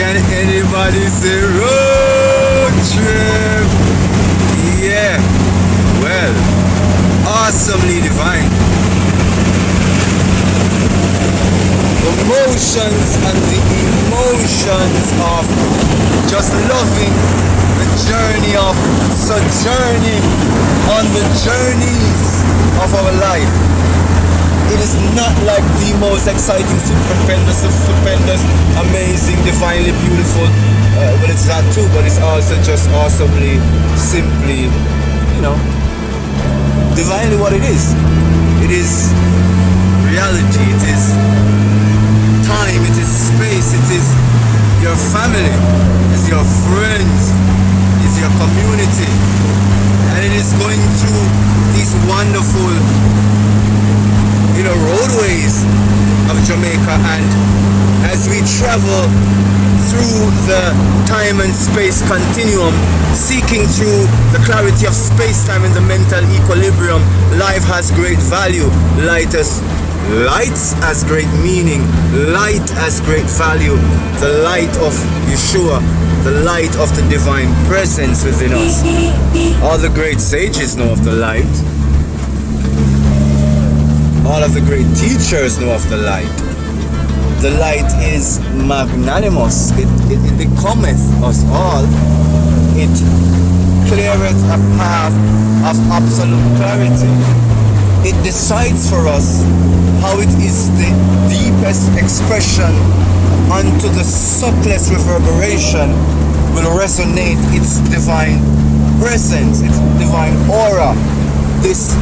Can anybody say road trip? Yeah. Well, awesomely divine. The motions and the emotions of just loving the journey of sojourning on the journeys of our life. It is not like the most exciting, stupendous, amazing, divinely beautiful. Well, it's that too, but it's also just awesomely, simply, divinely what it is. It is reality. It is time. It is space. It is your family. It is your friends. It is your community. And it is going through these wonderful roadways of Jamaica, and as we travel through the time and space continuum, seeking through the clarity of space-time and the mental equilibrium, life has great value. Light has great meaning. Light has great value. The light of Yeshua, the light of the divine presence within us. All the great sages know of the light. All of the great teachers know of the light. The light is magnanimous. It becometh us all. It cleareth a path of absolute clarity. It decides for us how it is the deepest expression unto the subtlest reverberation will resonate its divine presence, its divine aura, this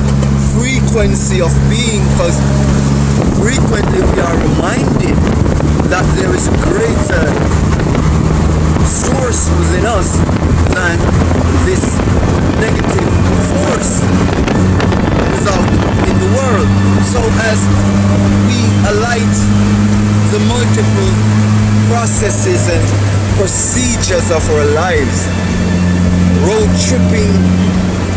frequency of being, because frequently we are reminded that there is a greater source within us than this negative force without in the world. So as we alight the multiple processes and procedures of our lives, road tripping,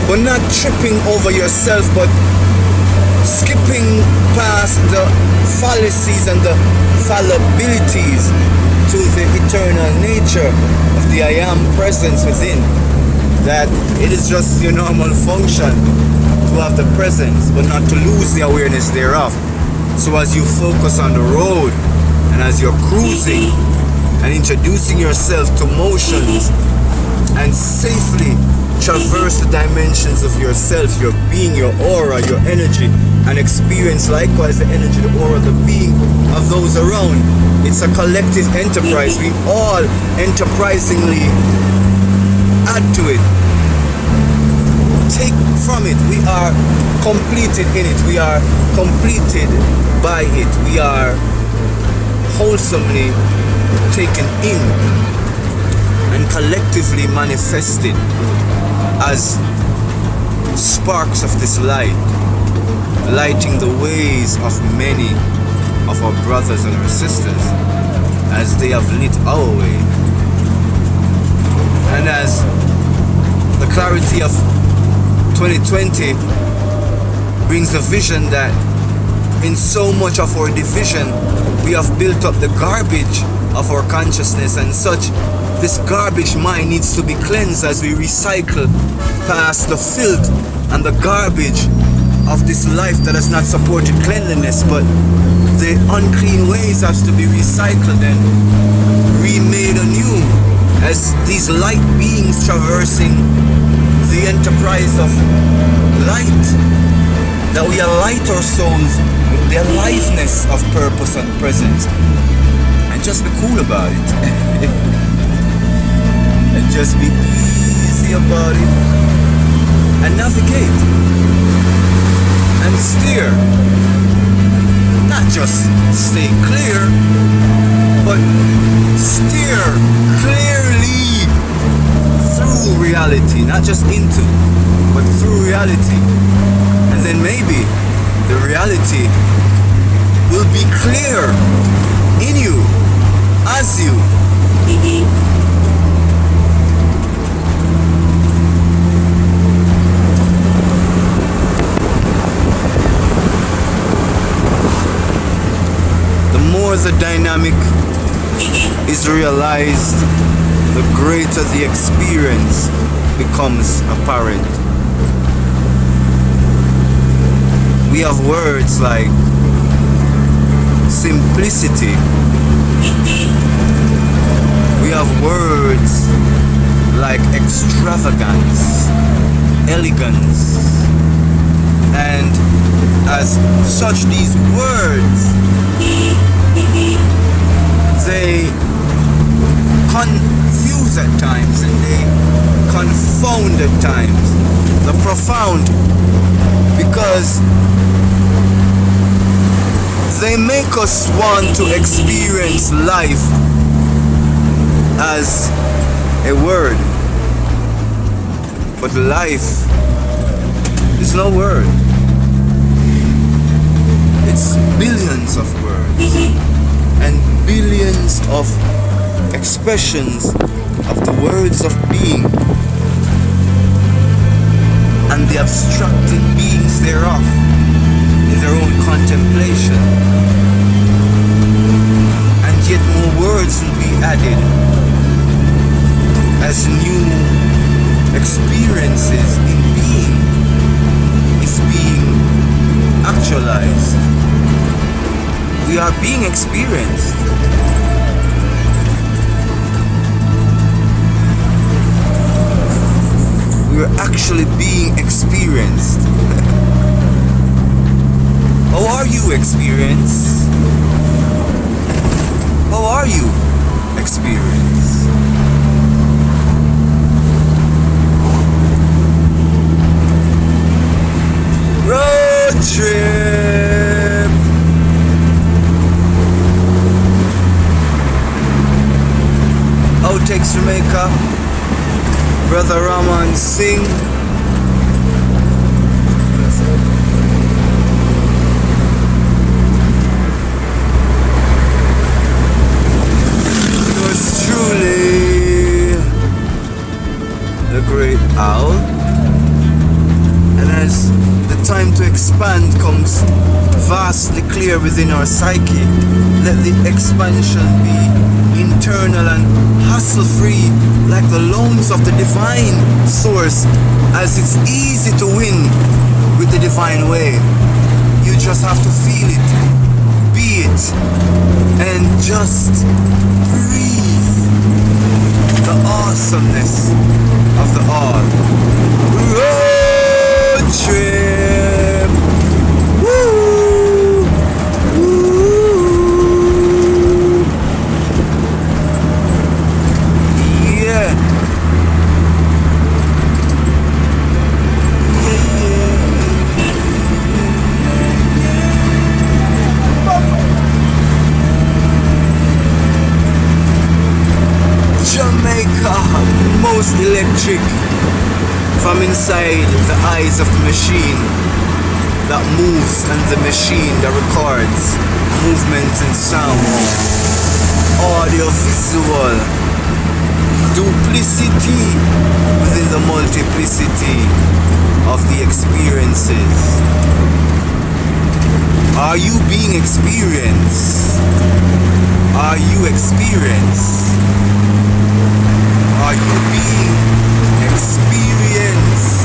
but not tripping over yourself, but skipping past the fallacies and the fallibilities to the eternal nature of the I am presence within. That it is just your normal function to have the presence, but not to lose the awareness thereof. So as you focus on the road, and as you're cruising and introducing yourself to motions, and safely traverse the dimensions of yourself, your being, your aura, your energy, and experience likewise the energy, the aura, the being of those around. It's a collective enterprise. We all enterprisingly add to it, take from it. We are completed in it. We are completed by it. We are wholesomely taken in and collectively manifested as sparks of this light, lighting the ways of many of our brothers and our sisters as they have lit our way. And as the clarity of 2020 brings the vision that in so much of our division we have built up the garbage of our consciousness, and such this garbage mind needs to be cleansed as we recycle past the filth and the garbage of this life that has not supported cleanliness, but the unclean ways have to be recycled and remade anew as these light beings traversing the enterprise of light, that we alight our souls with the aliveness of purpose and presence, and just be cool about it. And just be easy about it, and navigate and steer. Not just stay clear, but steer clearly through reality, not just into, but through reality. And then maybe the reality will be clear in you, as you. The more the dynamic is realized, the greater the experience becomes apparent. We have words like simplicity. We have words like extravagance, elegance, and as such these words, they confuse at times and they confound at times. The profound, because they make us want to experience life as a word, but life is no word. It's billions of words and billions of expressions of the words of being and the abstracted beings thereof in their own contemplation. And yet more words will be added as new experiences in being is being actualized. We are being experienced. We are actually being experienced. How are you experienced? How are you experienced? Road trip. Outtakes Jamaica. Brother Rahman sing. Yours truly, the great owl. And as the time to expand comes vastly clear within our psyche, let the expansion be internal and hassle-free, like the loans of the divine source, as it's easy to win with the divine way. You just have to feel it, be it, and just breathe the awesomeness of the all. Road trip. Woo! Woo! Yeah. Jamaica, most electric from inside the eyes of the machine that moves, and the machine that records movement and sound, audio visual, duplicity within the multiplicity of the experiences. Are you being experienced? Are you experienced? Are you being experienced?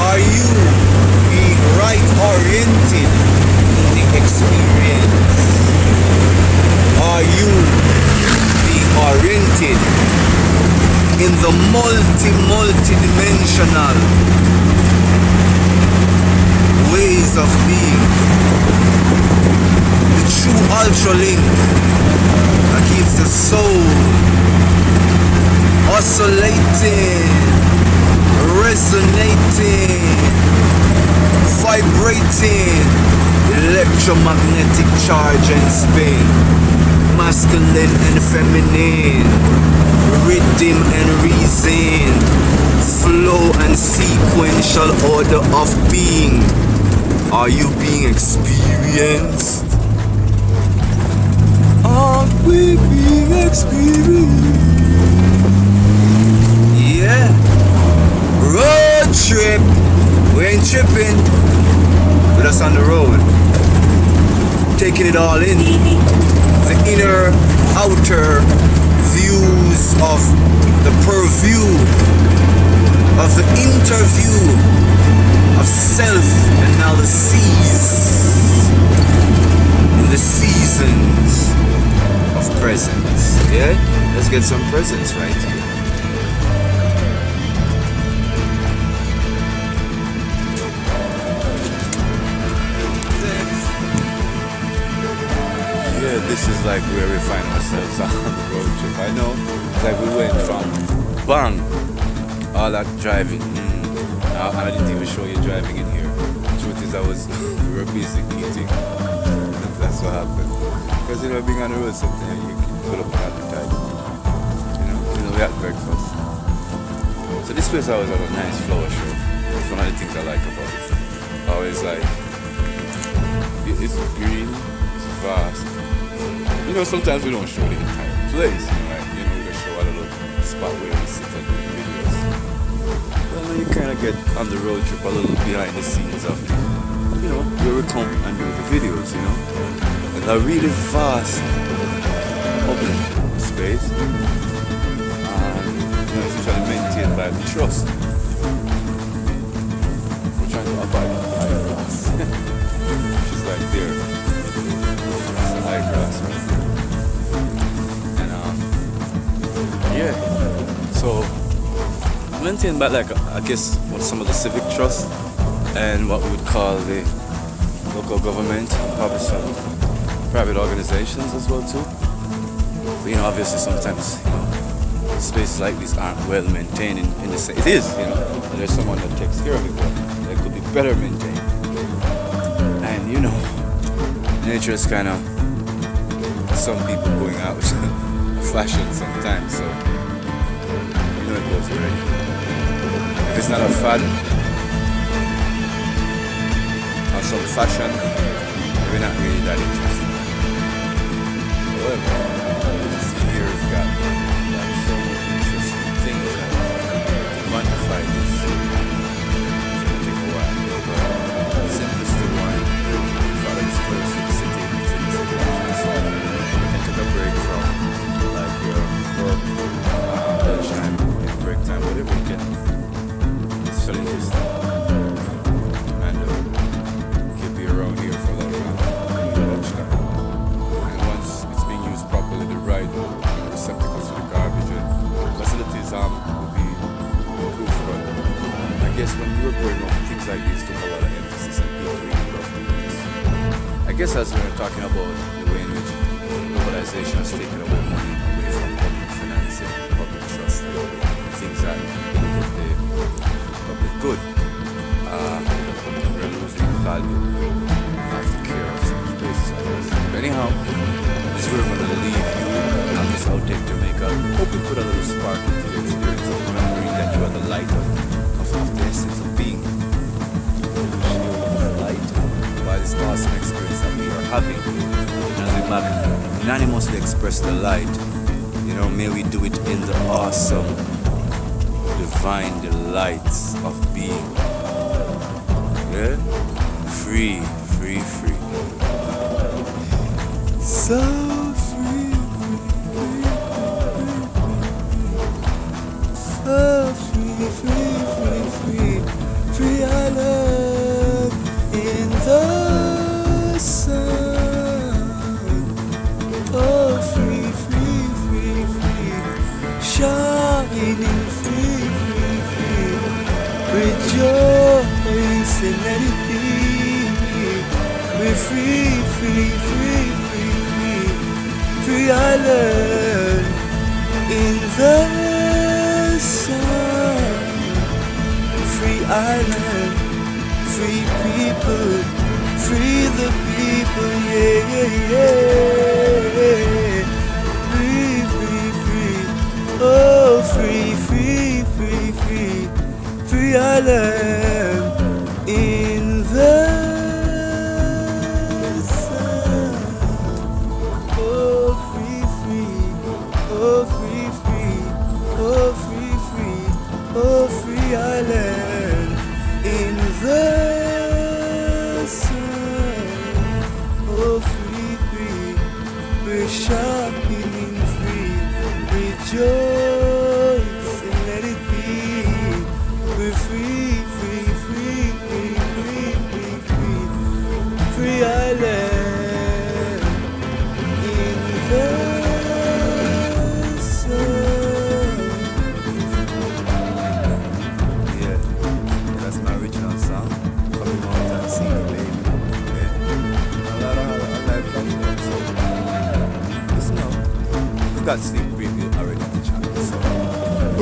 Are you being right-oriented in the experience? Are you being oriented in the multi-dimensional ways of being? The true ultralink that keeps the soul oscillating, resonating, vibrating, electromagnetic charge and spin, masculine and feminine, rhythm and reason, flow and sequential order of being. Are you being experienced? Are we being experienced? Yeah. Road trip. We ain't tripping. Put us on the road. taking it all in. The inner, outer views of the purview, of the interview of self-analyses in the seasons of presence. Yeah? Let's get some presence right here. Yeah, this is like where we find ourselves on the road trip. I know, it's like we went from bang, all that driving. I didn't even show you driving in here. The truth is, we were busy eating. That's what happened. Because being on the road sometimes you can pull up an appetite. We had breakfast. So this place always has a nice flower show. That's one of the things I like about it. Always like, it's green, it's vast. Sometimes we don't show the entire place. We just show a little spot where we sit and do videos. Well, you kind of get on the road trip a little behind the scenes of, where we come and do the videos, It's a really vast public space. And, it's usually maintained by the trust. We're trying to abide by the grass. Which is like there. It's a high grass, right? Yeah, so maintained by I guess what some of the civic trust and what we would call the local government, probably some private organizations as well too. But obviously sometimes spaces like these aren't well maintained in the same. It is, there's someone that takes care of it, but they could be better maintained. And nature is kind of some people going out with fashion sometimes, so it goes already. If it's not a fad or some fashion, we're not really that interested. However, this year's got so many interesting things that quantify this. It's gonna take a while. But the simplest one, follow this close to the city, it's in the city. You can take a break from your work, lunchtime, break time, whatever you can. It's fairly interesting. And keep you around here for a long while until lunchtime. And once it's being used properly, the right receptacles for the garbage and facilities will be improved. But I guess when we were growing up, things like these took a lot of emphasis and people really loved doing this. I guess as we were talking about the way in which globalization has taken away money away from public financing, public trust, things that benefit the public good. We're losing the value of the care of some places like this. But anyhow, this is where we're going to leave you on this outtake Jamaica. Hope we put a little spark into your experience of remembering that you are the light of the essence of being. Light by this awesome experience that we are having. As we unanimously express the light, may we do it in the awesome, divine delights of being. Yeah? Free, free, free. So free, free, free, free. So free, free, free, free. Free island in the sun. Oh, free, free, free, free. Shining free, free, free. Rejoice in anything. We're free, free, free, free, free. Free island in the sun. Free island, free people, free the people, yeah, yeah, yeah. Free, free, free, oh, free, free, free, free, free island in the sun. Oh, free, free, oh, free, free, oh, free, free, oh, free island in the sun. Oh, free. got sneak preview already on the channel. So.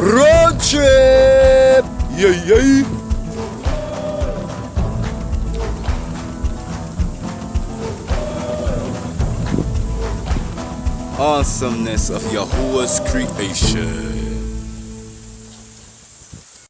Road trip! Yeah. Awesomeness of Yahuwah's creation.